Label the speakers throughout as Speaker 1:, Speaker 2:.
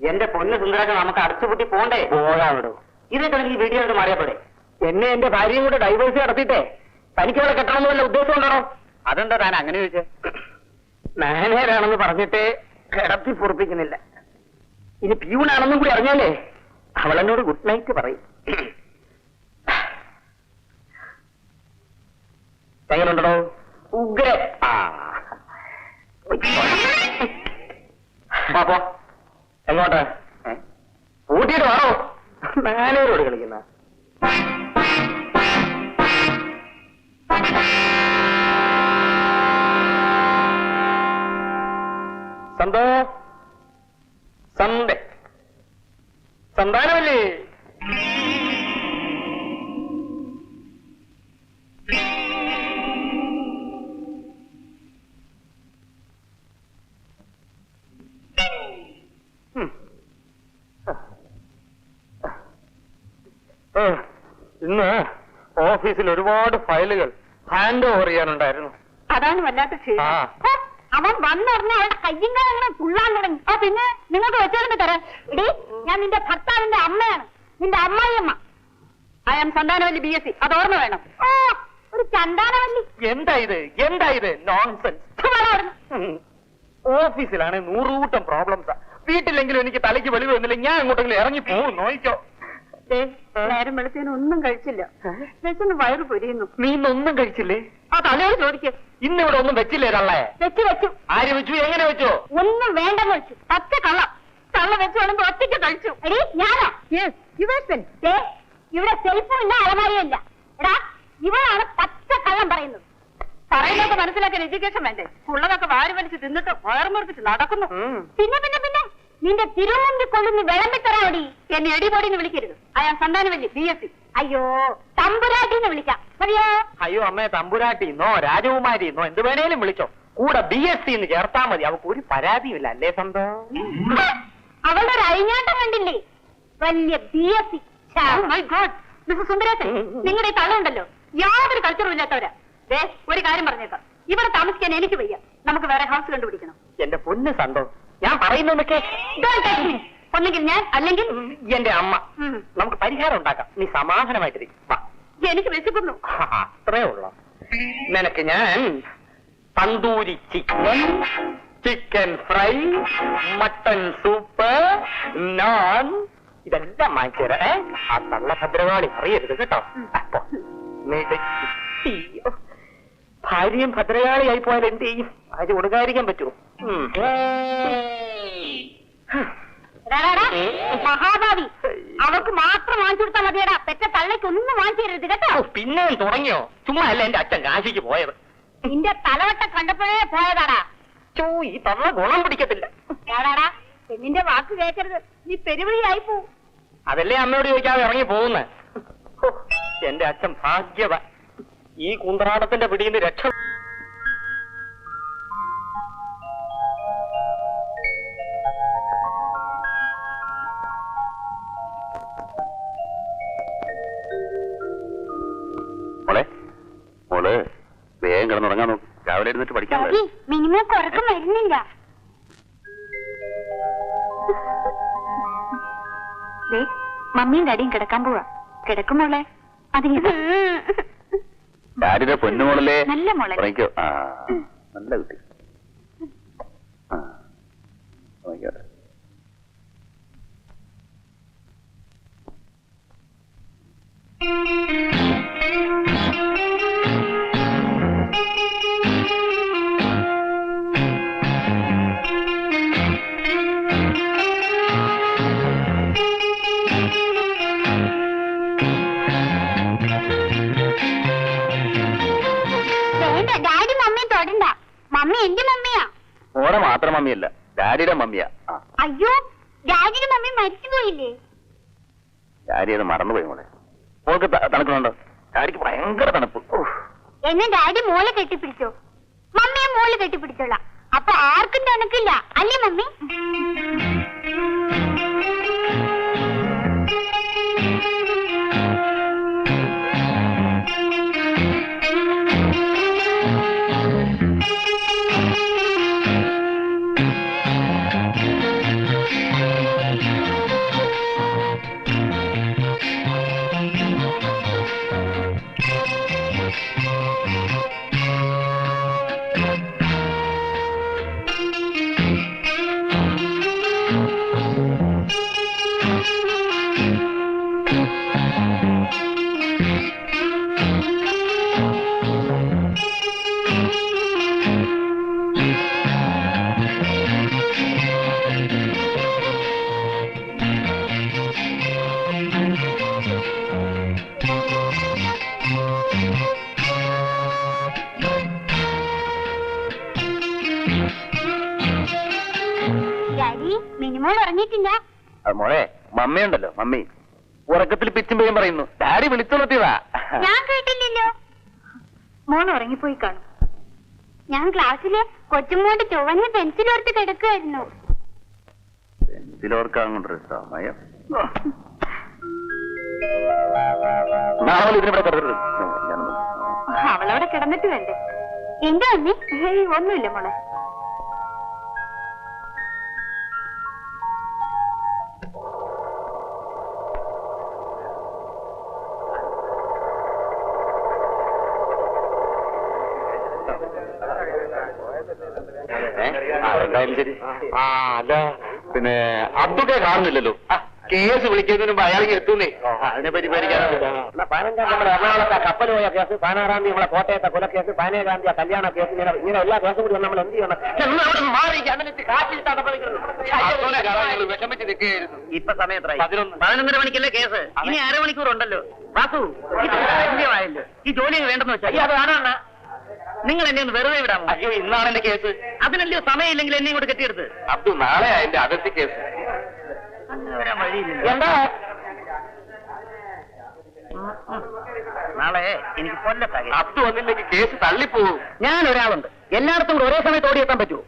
Speaker 1: എന്റെ പൊന്ന് സുന്ദരൊക്കെ നമുക്ക് അടച്ചുപൂട്ടി പോണ്ടേ? പോകാവിടൂ. ഇതൊക്കെ എനിക്ക് വീഡിയോ എടുത്ത് മാറിയപ്പോഴേ എന്നെ എന്റെ ഭാര്യയും കൂടെ ഡൈവേഴ്സ് നടത്തിയിട്ടേ തനിക്ക് അവളെ കെട്ടണമെന്ന് വല്ല ഉദ്ദേശം ഉണ്ടോ? അതെന്താ താൻ അങ്ങനെ ചോദിച്ചേ? മാനേജരാണെന്ന് പറഞ്ഞിട്ട് കിടത്തി പൊറപ്പിക്കുന്നില്ല. ഇനി പ്യൂണാണെന്നും കൂടി അറിഞ്ഞാലേ അവളെന്നോട് ഗുഡ് നൈറ്റ് പറയും. എങ്ങനെയുണ്ടോ? ഉഗ്ര. പോ. എങ്ങോട്ട്? കൂട്ടിയിട്ട് വേണോ? മാനേജരോട് കളിക്കുന്ന സന്തോ സന്ദേ സന്താനമല്ലേ? ഇന്ന് ഓഫീസിൽ ഒരുപാട് ഫയലുകൾ ഹാൻഡ് ഓവർ ചെയ്യാനുണ്ടായിരുന്നു.
Speaker 2: അതാണ് വല്ലാത്ത അവൻ വന്നിറങ്ങി അവരുടെ കയ്യും കാലങ്ങനെ തുള്ളാൻ തുടങ്ങി. പിന്നെ നിങ്ങൾക്ക് വെച്ചോണ്ട് തരാം. ഇടി, ഞാൻ നിന്റെ ഭർത്താവിന്റെ അമ്മയാണ്, നിന്റെ അമ്മായിയമ്മ. I am Santhanavalli BSc. അത് ഓർമ്മ വേണം. ഒരു ചന്താനവല്ലി.
Speaker 1: എന്താ ഇത് നോൺസെൻസ്. ഓഫീസിലാണ് 100 കൂട്ടം പ്രോബ്ലംസാ. വീട്ടിലെങ്കിലും എനിക്ക് തലയ്ക്ക് വെളിവ് വന്നില്ല. ഞാൻ അങ്ങോട്ടെങ്കിലും ഇറങ്ങി പോകും. നോക്കിക്കോ.
Speaker 2: നേരം വെളുത്തേന് ഒന്നും കഴിച്ചില്ല. വെച്ചൊന്ന് വയറ് പൊരിയുന്നു.
Speaker 1: നീ ഇന്നൊന്നും കഴിച്ചില്ലേ?
Speaker 2: ആ തലയോട് ചോദിക്കേ.
Speaker 1: ഇന്നിവിടെ ഒന്നും വെച്ചില്ലേ തള്ളേ?
Speaker 2: വെച്ചു.
Speaker 1: ആര് വെച്ചു? എങ്ങനെ വെച്ചോ?
Speaker 2: ഒന്നും വേണ്ടെന്ന് വെച്ചു. പച്ച കള്ളം. കള്ള വെച്ചു വേണമെങ്കിൽ ഒറ്റയ്ക്ക് കഴിച്ചു. എടീ, ഞാനോ? ഇവിടെ സെൽഫും ഇല്ല, അലമാരിയില്ല. എടാ, ഇവളാണ് പച്ച കള്ളം പറയുന്നത്. പറയുന്നതൊക്കെ മനസ്സിലാക്കാൻ എഡ്യൂക്കേഷൻ വേണ്ടേ? ഉള്ളതൊക്കെ വാരി വലിച്ച് തിന്നിട്ട് വയറുമുറിപ്പിച്ച് നടക്കുന്നു. പിന്നെ നിന്റെ തിരുവനന്തപുരം കൊണ്ടുവന്ന് വിളമ്പിത്തരാടി. എന്നെ എടിപൊടിന്ന് വിളിക്കരുത്. അയാൾ സന്താനവല്ലി BSc. അയ്യോ, തമ്പുരാട്ടിന്ന് വിളിക്കാം. മതിയോ?
Speaker 1: അയ്യോ അമ്മേ, തമ്പുരാട്ടിന്നോ രാജകുമാരിന്നോ എന്ത് വേണേലും വിളിച്ചോ. കൂടെ BSc എന്ന് ചേർത്താ മതി. അവൾക്ക് ഒരു പരാതിയുമില്ല. അല്ലേ സ്വന്തം?
Speaker 2: അവളുടെ ഒരു അഴിഞ്ഞാട്ടം കണ്ടില്ലേ? വലിയ BSc. മിസ്റ്റർ സുന്ദരേശൻ, നിങ്ങളുടെ ഈ തള്ളുണ്ടല്ലോ, യാതൊരു കൾച്ചറും ഇല്ലാത്തവരാ. ഒരു കാര്യം പറഞ്ഞേക്കാം, ഇവിടെ താമസിക്കാൻ എനിക്ക് വയ്യ. നമുക്ക് വേറെ ഹൗസ് കണ്ടുപിടിക്കണം.
Speaker 1: എന്റെ പൊന്ന് സന്തോ, ഞാൻ പറയുന്നൊക്കെ
Speaker 2: ഒന്നെങ്കിൽ ഞാൻ, അല്ലെങ്കിൽ
Speaker 1: എന്റെ അമ്മ. നമുക്ക് പരിഹാരം ഉണ്ടാക്കാം. നീ സമാധാനമായിട്ടിരിക്കും.
Speaker 2: എനിക്ക് വിശക്കുന്നു.
Speaker 1: അത്രേ ഉള്ളു. നിനക്ക് ഞാൻ tandoori chicken fry, mutton soup, naan ഇതെല്ലാം വാങ്ങിച്ചേരാ. ആ തള്ള ഭദ്രകാളി അറിയരുത് കേട്ടോ. ഭാര്യയും ഭദ്രകാളിയായി പോയാൽ എന്ത് ചെയ്യും? ഭാര്യ ഒടുകാരിക്കാൻ പറ്റുമോ?
Speaker 2: മഹാഭാവി, അവർക്ക് മാത്രം വാങ്ങിച്ചു കൊടുത്താൽ മതിയടാ. പെറ്റ തള്ളയ്ക്ക് ഒന്നും വാങ്ങിച്ചു തരരുത് കേട്ടോ.
Speaker 1: പിന്നെയും തുടങ്ങിയോ? ചുമ്മാ അല്ല എന്റെ അച്ഛൻ കാശിക്ക് പോയത്.
Speaker 2: നിന്റെ തലവട്ട കണ്ടപ്പോഴേ പോയതാടാ.
Speaker 1: ഈ തള്ള ഗുണം പിടിക്കത്തില്ല.
Speaker 2: ഏടാടാ, പെണ്ണിന്റെ വാക്ക് കേൾക്കരുത്. നീ പെരുവഴിയായി പോവും.
Speaker 1: അതല്ലേ അമ്മയോട് ചോദിക്കാതെ ഇറങ്ങി പോകുന്ന. എന്റെ അച്ഛൻ ഭാഗ്യവ. ഈ കുന്ത്രാടത്തിന്റെ പിടിയിൽ നിന്ന് രക്ഷ.
Speaker 3: മോളെ വേഗം കിടന്നുറങ്ങാൻ നോക്കും. രാവിലെ ഇരുന്നിട്ട് പഠിക്കാൻ
Speaker 2: മിനിമം കുറക്കം വരുന്നില്ല. മമ്മിയും ഡാഡിയും കിടക്കാൻ പോവാ. കിടക്കുമോളെ?
Speaker 3: ഡാഡിയുടെ പൊന്നുമോളല്ലേ?
Speaker 2: നല്ല മോളെ.
Speaker 3: നല്ല കുട്ടി.
Speaker 2: Daddy mummy തൊടണ്ട. മമ്മി എന്റെ മമ്മിയാ.
Speaker 3: ഓടെ മാത്രം മമ്മിയല്ല, ഡാഡിയുടെ മമ്മിയാ.
Speaker 2: അയ്യോ, ഡാഡിയുടെ മമ്മി മരിച്ചുപോയില്ലേ?
Speaker 3: ഡാഡി അത് മറന്നുപോയി മോളെ. മോൾക്ക് തണുക്കുന്നുണ്ടോ? ഡാഡിക്ക് ഭയങ്കര തണുപ്പ്.
Speaker 2: എന്നെ ഡാഡി മോളെ കെട്ടിപ്പിടിച്ചോ? മമ്മിയെ മോള് കെട്ടിപ്പിടിച്ചോളാം. അപ്പൊ ആർക്കും തണുക്കില്ല അല്ലേ മമ്മി? കേട്ടില്ല.
Speaker 3: അത് മോളെ മമ്മിയുണ്ടല്ലോ, മമ്മി ഉറക്കത്തിൽ പിച്ചും പേയും പറയുന്നു. ഡാഡി വിളിച്ചുണർത്തിയതാ.
Speaker 2: ഞാൻ കേട്ടില്ലല്ലോ. മോൻ ഉറങ്ങിപ്പോയി കാണും. ഞാൻ ക്ലാസ്സിലെ കൊച്ചുമോന്റെ ചുവന്ന പെൻസിലോർത്ത് കിടക്കുമായിരുന്നു.
Speaker 3: പെൻസിലോർക്കാങ്ങൊരു സമയം. നാളെ ഇതിനിവിടെ കിടക്കരുത്.
Speaker 2: അവളവിടെ കിടന്നിട്ട് വേണ്ടേ? എന്താ അമ്മേ? ഒന്നുമില്ല മോളെ.
Speaker 3: എന്തായാലും ശരി. അല്ല പിന്നെ അബ്ദുക്കെ കാണുന്നില്ലല്ലോ. കേസ് വിളിക്കുന്നതിന് മുമ്പ് അയാൾക്ക് എത്തുന്നേ. അതിനെ പറ്റി പേടിക്കാറില്ല.
Speaker 1: 15 നമ്മുടെ എറണാകുളത്തെ കപ്പൽ പോയ കേസ്, 16 നമ്മളെ കോട്ടയത്തെ കൊലക്കേസ്, 17 കല്യാണ കേസ്, ഇങ്ങനെ എല്ലാ കേസും കൂടി നമ്മൾ എന്ത് ചെയ്യണം?
Speaker 3: വിഷമിച്ച് നിൽക്കുകയായിരുന്നു.
Speaker 1: ഇപ്പൊ സമയത്തായി
Speaker 3: 11
Speaker 1: മണിക്കല്ലേ കേസ്. ഇനി അരമണിക്കൂർ ഉണ്ടല്ലോ. വാസു ധന്യമായല്ലോ. ഈ ജോലി വേണ്ടെന്ന് വെച്ചാൽ അത് കാണാണ്. നിങ്ങൾ എന്നെ ഒന്ന് വെറുതെ വിടാമോ?
Speaker 3: അയ്യോ, ഇന്നാണ് എന്റെ കേസ്.
Speaker 1: അതിനല്ലയോ സമയമില്ലെങ്കിൽ എന്നെ ഇങ്ങോട്ട് കെട്ടിയെടുത്ത്.
Speaker 3: അബ്ദു നാളെ എന്റെ അതിർത്തി കേസ്.
Speaker 1: വരാൻ വഴിയില്ല. എന്താ നാളെ എനിക്ക് കൊല്ലത്താകെ.
Speaker 3: അബ്ദു വന്നില്ലെങ്കിൽ കേസ് തള്ളിപ്പോവും.
Speaker 1: ഞാൻ ഒരാളുണ്ട്. എല്ലായിടത്തും കൂടെ ഒരേ സമയത്ത് ഓടിയെത്താൻ പറ്റുമോ?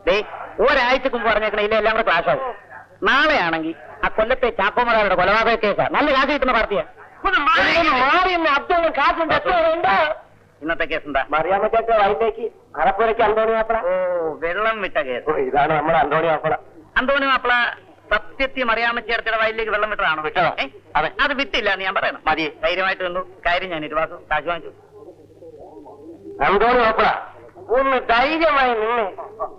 Speaker 1: ദേ, ഒരാഴ്ചക്ക് മുമ്പ് പറഞ്ഞേക്കണ ഇല്ല, എല്ലാം കൂടെ ക്ലാഷ് ആവും. നാളെ ആണെങ്കിൽ ആ കൊല്ലത്തെ ചാക്കോമറാരുടെ കൊലപാതക കേസാ. നല്ല കാശ് കിട്ടുന്ന പാർട്ടിയാ. അബ്ദു കാശുണ്ട്. ഇന്നത്തെ കേസ് എന്താ?
Speaker 3: മറിയാമ്മച്ചേക്ക് വൈകിട്ടേക്ക് അറപ്പുരയ്ക്ക് അന്തോണി മാപ്പിള.
Speaker 1: ഓ, വെള്ളം വിട്ട കേസ്.
Speaker 3: ഇതാണ് നമ്മുടെ അന്തോണി മാപ്പിള.
Speaker 1: അന്തോണി മാപ്പിള സത്യത്തിൽ മറിയാമ്മച്ചേർത്തിയുടെ വയലിലേക്ക് വെള്ളം വിട്ടതാണോ?
Speaker 3: വിട്ടതാ.
Speaker 1: അതെ, അത് വിട്ടില്ല എന്ന് ഞാൻ പറയണം. മതി, ധൈര്യമായിട്ട് നിന്നു. കാര്യം ഞാൻ ഇരുവാസം കാശ് വാങ്ങിച്ചു.
Speaker 3: അന്തോണി മാപ്പിള
Speaker 1: ഒന്ന് ധൈര്യമായി നിന്ന്.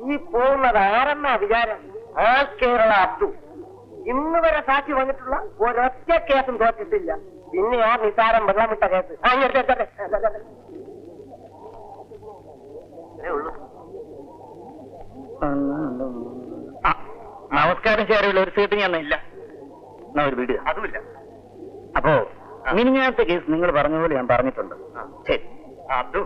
Speaker 1: ഈ പോകുന്നത് ആരെന്നാ വിചാരം? ആ കേരള അബ്ദു ഇന്ന് വരെ സാക്ഷി വന്നിട്ടുള്ള ഒരൊറ്റ കേസും തോറ്റിട്ടില്ല. പിന്നെ ആ നിസാരം വെള്ളം വിട്ട കേസ്. നമസ്കാരം ചേരുള്ള ഒരു സീറ്റ് ഞാൻ ഇല്ല. എന്നാ ഒരു വീട്
Speaker 3: അതുമില്ല.
Speaker 1: അപ്പോ മിനിഞ്ഞാത്ത കേസ് നിങ്ങൾ പറഞ്ഞ പോലെ ഞാൻ പറഞ്ഞിട്ടുണ്ട്. ശരി.
Speaker 3: അബ്ദു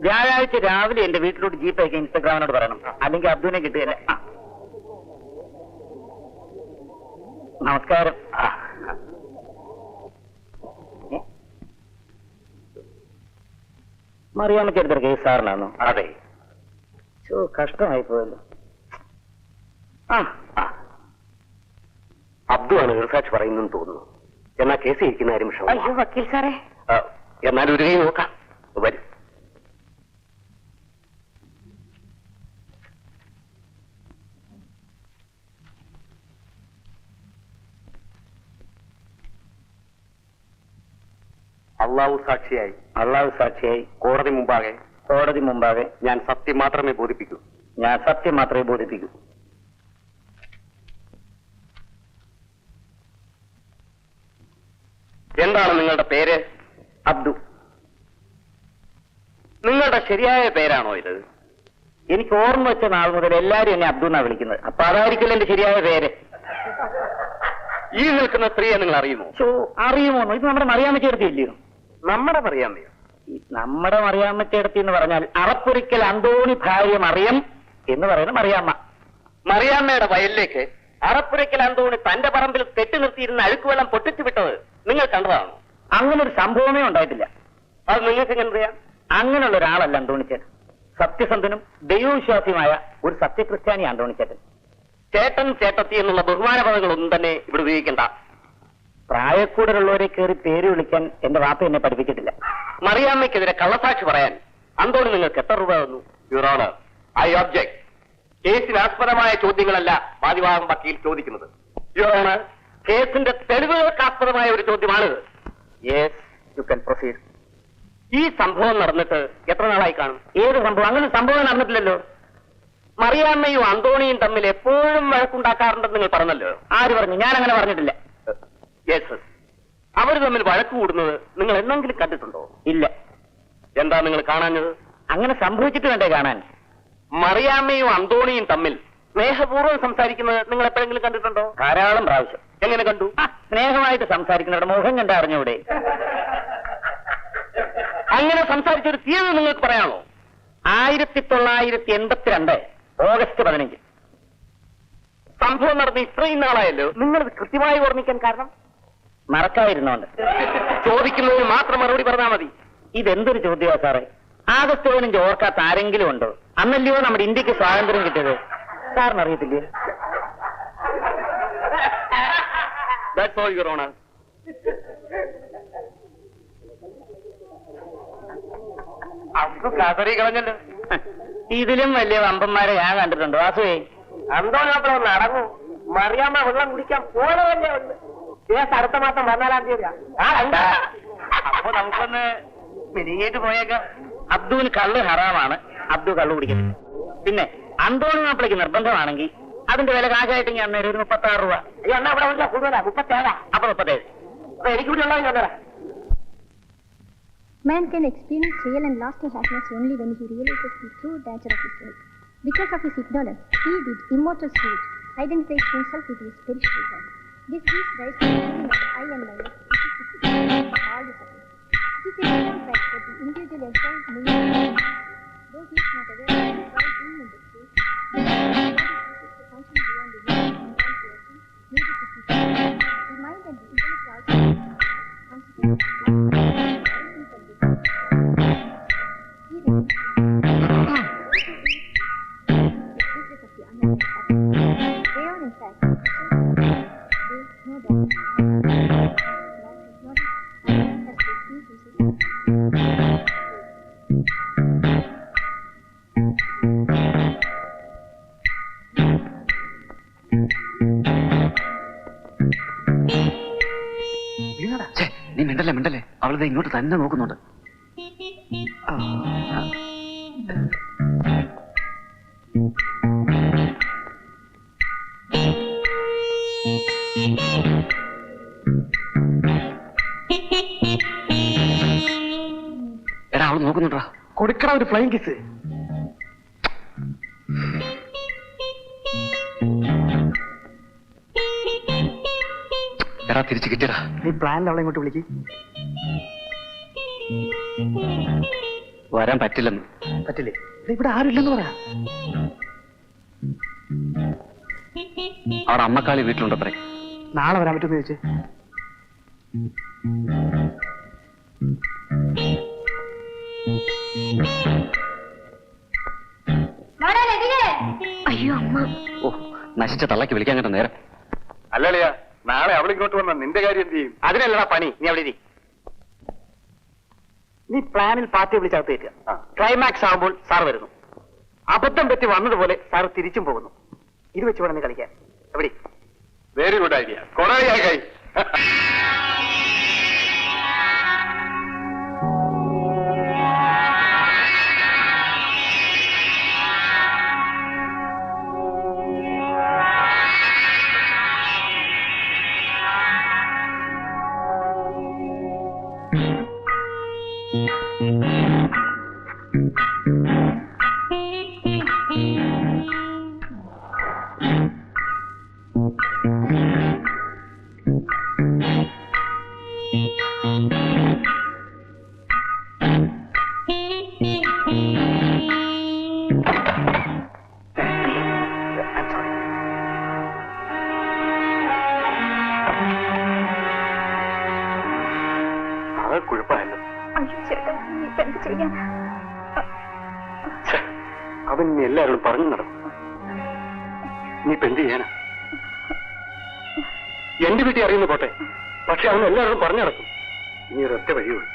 Speaker 1: വ്യാഴാഴ്ച രാവിലെ എന്റെ വീട്ടിലോട്ട് ജീപ്പ് അയക്കാൻ ഇൻസ്റ്റഗ്രാമിനോട് പറയണം. അല്ലെങ്കിൽ അബ്ദുവിനെ കിട്ടുകയല്ല. നമസ്കാരം. മറിയാമ്മയ്ക്ക് എടുത്തൊരു കേസ് സാറിനാണോ?
Speaker 3: അതെ.
Speaker 1: കഷ്ടമായി പോയല്ലോ.
Speaker 3: അബ്ദു ആണ് ഈർസാക്ഷി പറയുന്നെന്ന് തോന്നുന്നു. എന്നാ കേസ് ഇരിക്കുന്ന കാര്യം
Speaker 2: അയ്യോ വക്കീൽ സാറേ.
Speaker 3: എന്നാലും ഒരു കൈ നോക്കാം. വരും. അള്ളാഹു സാക്ഷിയായി കോടതി മുമ്പാകെ ഞാൻ സത്യം മാത്രമേ ബോധിപ്പിക്കൂ. എന്താണ് നിങ്ങളുടെ പേര്?
Speaker 1: അബ്ദു.
Speaker 3: നിങ്ങളുടെ ശരിയായ പേരാണോ ഇത്?
Speaker 1: എനിക്ക് ഓർമ്മ വെച്ച നാൾ മുതൽ എല്ലാരും എന്നെ അബ്ദു എന്നാ വിളിക്കുന്നത്. അപ്പൊ അതായിരിക്കില്ല എന്റെ ശരിയായ പേര്.
Speaker 3: ഈ നിൽക്കുന്ന സ്ത്രീയെ നിങ്ങൾ അറിയുമോ?
Speaker 1: അറിയുമോന്നോ? ഇത് നമ്മുടെ മറിയാമ്മച്ചേർത്തി ഇല്ലയോ?
Speaker 3: നമ്മുടെ മറിയാമ്മയോ?
Speaker 1: നമ്മുടെ മറിയാമ്മച്ചേർത്തി എന്ന് പറഞ്ഞാൽ അറപ്പൊരിക്കൽ അന്തോണി ഭാര്യ മറിയം എന്ന് പറയുന്ന മറിയാമ്മ.
Speaker 3: മറിയാമ്മയുടെ വയലിലേക്ക് അറപ്പുരയ്ക്കൽ അന്തോണി തന്റെ പറമ്പിൽ കെട്ടി നിർത്തിയിരുന്ന അഴുക്കുവെള്ളം പൊട്ടിച്ചു വിട്ടത് നിങ്ങൾ കണ്ടതാണോ?
Speaker 1: അങ്ങനെ ഒരു സംഭവമേ ഉണ്ടായിട്ടില്ല.
Speaker 3: അത് നിങ്ങൾക്ക് എങ്ങനെ അറിയാം?
Speaker 1: അങ്ങനെയുള്ള ഒരാളല്ല അന്തോണിച്ചേട്ടൻ. സത്യസന്ധനും ദൈവവിശ്വാസിയുമായ ഒരു സത്യക്രിസ്ത്യാനി അന്തോണിച്ചേട്ടൻ.
Speaker 3: ചേട്ടൻ ചേട്ടത്തി എന്നുള്ള ബഹുമാന പദങ്ങളൊന്നും തന്നെ ഇവിടെ ഉപയോഗിക്കണ്ട.
Speaker 1: പ്രായക്കൂടലുള്ളവരെ കയറി പേര് വിളിക്കാൻ എന്റെ വാപ്പ എന്നെ പഠിപ്പിച്ചിട്ടില്ല.
Speaker 3: മറിയാമ്മയ്ക്കെതിരെ കള്ളസാക്ഷി പറയാൻ അന്തോണി നിങ്ങൾക്ക് എത്ര രൂപ തന്നു? Your honour, I object. കേസിനാസ്പദമായ ചോദ്യങ്ങളല്ല വാദിവാദം വക്കീൽ ചോദിക്കുന്നത്. യുവർ ഓണർ, കേസിന്റെ തെളിവുകൾക്കാസ്പദമായ ഒരു ചോദ്യമാണിത്.
Speaker 1: Yes, you can proceed.
Speaker 3: ഈ സംഭവം നടന്നിട്ട് എത്ര നാളായി കാണും?
Speaker 1: ഏത് സംഭവം? അങ്ങനെ സംഭവം നടന്നിട്ടില്ലല്ലോ.
Speaker 3: മറിയാമ്മയും അന്തോണിയും തമ്മിൽ എപ്പോഴും വഴക്കുണ്ടാക്കാറുണ്ടെന്ന് നിങ്ങൾ പറഞ്ഞല്ലോ.
Speaker 1: ആര് പറഞ്ഞു? ഞാൻ അങ്ങനെ പറഞ്ഞിട്ടില്ല.
Speaker 3: യെസ്. അവർ തമ്മിൽ വഴക്ക് കൂടുന്നത് നിങ്ങൾ എന്നെങ്കിലും കണ്ടിട്ടുണ്ടോ?
Speaker 1: ഇല്ല.
Speaker 3: എന്താ നിങ്ങൾ കാണാഞ്ഞത്?
Speaker 1: അങ്ങനെ സംഭവിച്ചിട്ട് വേണ്ടേ കാണാൻ?
Speaker 3: മറിയാമ്മയും അന്തോണിയും തമ്മിൽ സ്നേഹപൂർവ്വം സംസാരിക്കുന്നത് നിങ്ങൾ എപ്പോഴെങ്കിലും കണ്ടിട്ടുണ്ടോ?
Speaker 1: ധാരാളം പ്രാവശ്യം.
Speaker 3: എങ്ങനെ കണ്ടു?
Speaker 1: സ്നേഹമായിട്ട് സംസാരിക്കുന്നവരുടെ മുഖം കണ്ട അറിഞ്ഞൂടെ?
Speaker 3: അങ്ങനെ സംസാരിച്ചൊരു തീയതി നിങ്ങൾക്ക് പറയാമോ?
Speaker 1: 1982 ഓഗസ്റ്റ് 15.
Speaker 3: സംഭവം നടന്ന് ഇത്രയും നാളായല്ലോ, നിങ്ങളിത് കൃത്യമായി ഓർമ്മിക്കാൻ കാരണം?
Speaker 1: മറക്കാതിരുന്നോണ്ട്.
Speaker 3: ചോദിക്കുന്നതിന് മാത്രം മറുപടി പറഞ്ഞാൽ മതി.
Speaker 1: ഇതെന്തൊരു ചോദ്യമാ സാറേ? ആഗസ്റ്റ് 15 ഓർക്കാത്ത ആരെങ്കിലും ഉണ്ടോ? അന്നല്ലയോ നമ്മുടെ ഇന്ത്യക്ക് സ്വാതന്ത്ര്യം കിട്ടിയത്. സാറിന് അറിയത്തില്ലേ?
Speaker 3: That's all, Your Honor. അപ്പൊ കസറി കളഞ്ഞല്ലോ.
Speaker 1: ഇതിലും വലിയ വമ്പന്മാരെ ഞാൻ കണ്ടിട്ടുണ്ടോ വാസുവേ?
Speaker 3: അന്തോ മാത്രം ഒന്ന് അടങ്ങൂ. മറിയാമ്മ വെള്ളം കുടിക്കാൻ പോലതല്ലേ ഉണ്ട്. കേസ് അടുത്ത മാസം 14-ാം തീയതിയാ.
Speaker 1: അപ്പൊ നമുക്കൊന്ന് മിനിങ്ങേറ്റ് പോയേക്കാം. അബ്ദുവിന് കള്ള് ഹറാമാണ്, അബ്ദു കള്ളു കുടിക്കുന്നത്. പിന്നെ അന്തോണി മാപ്പിളയ്ക്ക് നിർബന്ധമാണെങ്കിൽ അതിന്റെ വില കാശായിട്ട് ഞാൻ അന്നേരം ഒരു 36 രൂപ.
Speaker 3: അയ്യോ എന്നാ അവിടെ വിളിച്ചാ കൂടുതലാ, 37.
Speaker 1: അപ്പൊ 37.
Speaker 3: അപ്പൊ എനിക്ക് കൂടി ഉള്ളത് ഞാൻ തരാം.
Speaker 4: Man can experience real and lasting happiness only when he realizes the true nature of his life. Because of his ignorance, he, with immortal spirit, identifies himself with his perishable body. This gives rise to the feeling of I and mine, which is the secret of all the suffering. It is a known fact that the individual enjoys meaning, though he is not aware of it while being in the state. The body chooses to function beyond the limits of non-creation needed to keep it. The mind and the intellect also constitute
Speaker 5: നീ മിണ്ടല്ലേ അവളിത് ഇങ്ങോട്ട് തന്നെ നോക്കുന്നുണ്ട്. എടാ അവള് നോക്കുന്നുണ്ടാ.
Speaker 3: കൊടുക്കണ ഒരു flying kiss.
Speaker 5: എടാ തിരിച്ചു കിട്ടിയടാ.
Speaker 3: നീ പ്ലാനിൽ അവളെ ഇങ്ങോട്ട് വിളിക്ക്.
Speaker 5: വരാൻ പറ്റില്ലെന്ന്.
Speaker 3: പറ്റില്ലേ? ഇവിടെ ആരുമില്ലെന്ന് പറയാ.
Speaker 5: അവിടെ അമ്മക്കാളി വീട്ടിലുണ്ടത്രേ.
Speaker 3: നാളെ വരാൻ പറ്റുമെന്ന് ചോദിച്ചേ.
Speaker 4: അയ്യോ അമ്മ.
Speaker 5: ഓ നശിച്ച തള്ളക്ക് വിളിക്കാൻ കേട്ട നേരം.
Speaker 3: അല്ലല്ലയാ, നാളെ അവളിങ്ങോട്ട് വന്ന നിന്റെ കാര്യം എന്ത് ചെയ്യും? അതിനല്ലടാ പണി. നീ അവിടെ ഇരി. നീ പ്ലാനിൽ പാർട്ടിയെ വിളിച്ചകത്ത് കയറ്റുക. ക്ലൈമാക്സ് ആകുമ്പോൾ സാർ വരുന്നു. അബദ്ധം പറ്റി വന്നതുപോലെ സാർ തിരിച്ചും പോകുന്നു. ഇത് വെച്ച് വേണം നീ കളിക്കാൻ. എവിടെ? Very good idea. കൊറേ കുഴപ്പമായല്ലോ. അവൻ ഇനി എല്ലാവരോടും പറഞ്ഞു നടക്കും. നീ ഇപ്പൊ എന്ത് ചെയ്യാനാ? എന്റെ വീട്ടിൽ അറിയുന്നു പോട്ടെ, പക്ഷെ അവൻ എല്ലാവരോടും പറഞ്ഞു നടക്കും. ഇനി ഒരൊറ്റ വഴിയുള്ളൂ.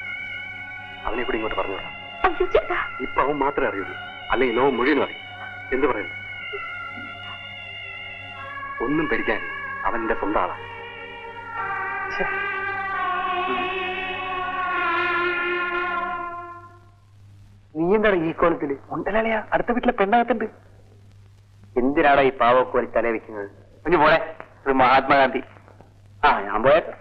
Speaker 3: അവനെ കൂടി ഇങ്ങോട്ട് പറഞ്ഞു വിടാം. ഇപ്പൊ അവൻ മാത്രമേ അറിയുള്ളൂ, അല്ലെങ്കിൽ ലോകം മുഴുവനും അറിയും. എന്ത് പറയുന്നു? ഒന്നും പേടിക്കാൻ, അവന്റെ സ്വന്തം ആളാണ്. നീ എന്താണ് ഈ കോലത്തില്? ഉണ്ടല്ലയാ, അടുത്ത വീട്ടിലെ പെണ്ണകത്തുണ്ട്. എന്തിനാടാ ഈ പാവക്കോലി തല വെക്കുന്നത്? കുഞ്ഞു പോരെ, ഒരു മഹാത്മാഗാന്ധി. ഞാൻ പോയേക്കാം.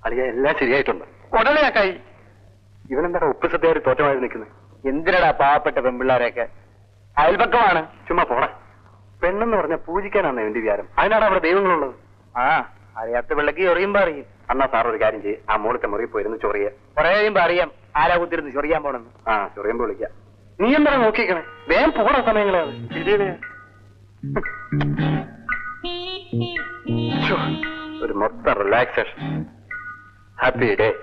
Speaker 3: അളിയ എല്ലാം ശരിയായിട്ടുണ്ട്. ഉടനെയാക്കായി. ഇവനെന്താടാ ഉപ്പ് സദ്യയായിട്ട് തോറ്റമായി നിൽക്കുന്നത്? എന്തിനാടാ പാവപ്പെട്ട പെൺപിള്ളാരെയൊക്കെ? അയൽപക്കമാണ്. ചുമ്മാ പോടാ. പെണ്ണെന്ന് പറഞ്ഞാൽ പൂജിക്കാനാണ് എന്റെ വിചാരം. അതിനാണ് അവിടെ ദൈവങ്ങളുള്ളത്. അറിയാത്ത പിള്ളക്ക് ചൊറിയുമ്പോ അറിയും. എന്നാ സാർ ഒരു കാര്യം ചെയ്യും, ആ മോളത്തെ മുറി പോയിരുന്നു ചൊറിയ. കുറെ കഴിയുമ്പോ അറിയാം ആരാ കുത്തിരുന്ന് ചൊറിയാൻ പോണെന്ന്. ചൊറിയുമ്പോ വിളിക്കാം. നീ എന്താണ് നോക്കിക്കണേ? വേഗം പോടാ സമയങ്ങളാണ്. ഒരു മൊത്തം റിലാക്സേഷൻ. Happy day.